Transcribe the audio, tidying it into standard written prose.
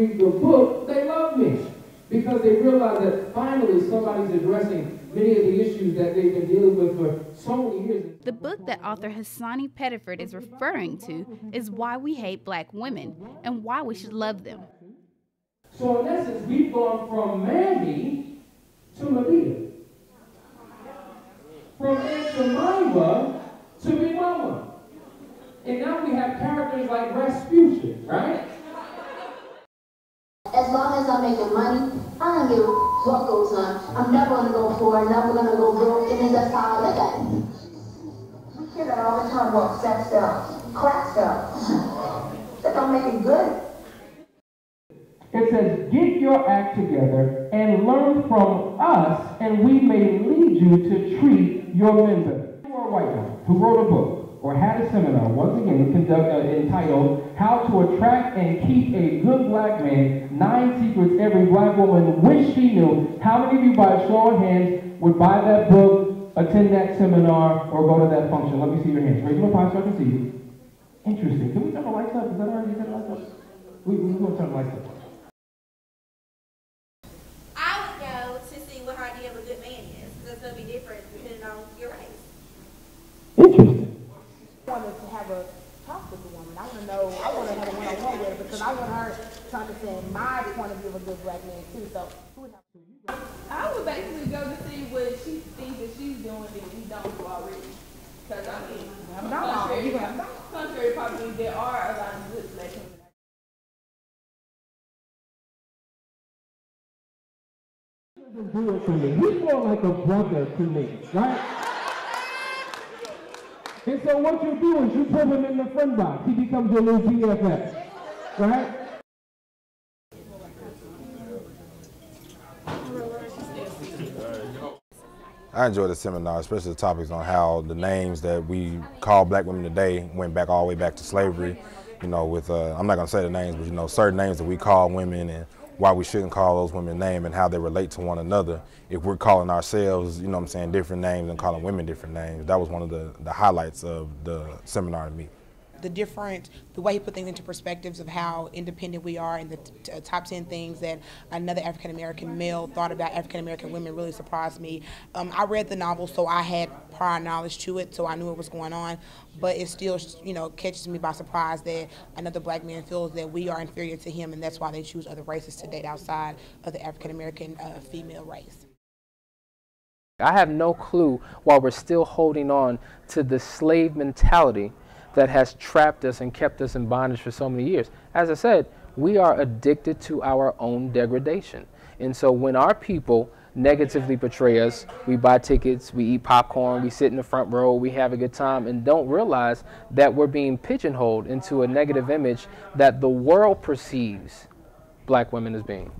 read the book, they love me. Because they realize that finally somebody's addressing many of the issues that they've been dealing with for so many years. The book that author Hasani Pettiford is referring to is Why We Hate Black Women and Why We Should Love Them. So in essence, we've gone from Mandy to Medea. From Aunt Jemima to Big Mama. And now we have characters like Rasputin, right? As long as I'm making money, I don't give a what goes on. I'm never going to go poor, never going to go broke, and then that's how I look at it. We hear that all the time about sex sells, crack sells. That don't make it good. It says, get your act together and learn from us, and we may lead you to treat your members. You are a white guy who wrote a book or had a seminar, once again, entitled How to Attract and Keep a Good Black Man, 9 Secrets Every Black Woman Wish She Knew. How many of you, by a show of hands, would buy that book, attend that seminar, or go to that function? Let me see your hands. Raise them up high so I can see you. Interesting. Can we turn the lights up? Is that all right? You turn the lights up? We're going to turn the lights up. I would go to see what her idea of a good man is. That's going to be different depending on your race. Interesting. I wanted to have a talk with the woman. I want to know, I want to have a one-on-one with her because I want her to understand my point of view of a good black man too. So I would basically go to see what she thinks that she's doing that we don't do already. Because I mean, contrary probably there are a lot of good black women. Doesn't do it for me. He's more like a brother to me, right? And so what you do is you put him in the friend box. He becomes your little BFF, right? I enjoyed the seminar, especially the topics on how the names that we call black women today went back all the way back to slavery. You know, with, I'm not going to say the names, but you know, certain names that we call women and why we shouldn't call those women names and how they relate to one another. If we're calling ourselves, you know what I'm saying, different names and calling women different names, that was one of the highlights of the seminar to me. The way he put things into perspectives of how independent we are and the top 10 things that another African-American male thought about African-American women really surprised me. I read the novel, so I had prior knowledge to it, so I knew what was going on, but it still, you know, catches me by surprise that another black man feels that we are inferior to him, and that's why they choose other races to date outside of the African-American female race. I have no clue why we're still holding on to the slave mentality that has trapped us and kept us in bondage for so many years. As I said, we are addicted to our own degradation. And so when our people negatively portray us, we buy tickets, we eat popcorn, we sit in the front row, we have a good time, and don't realize that we're being pigeonholed into a negative image that the world perceives black women as being.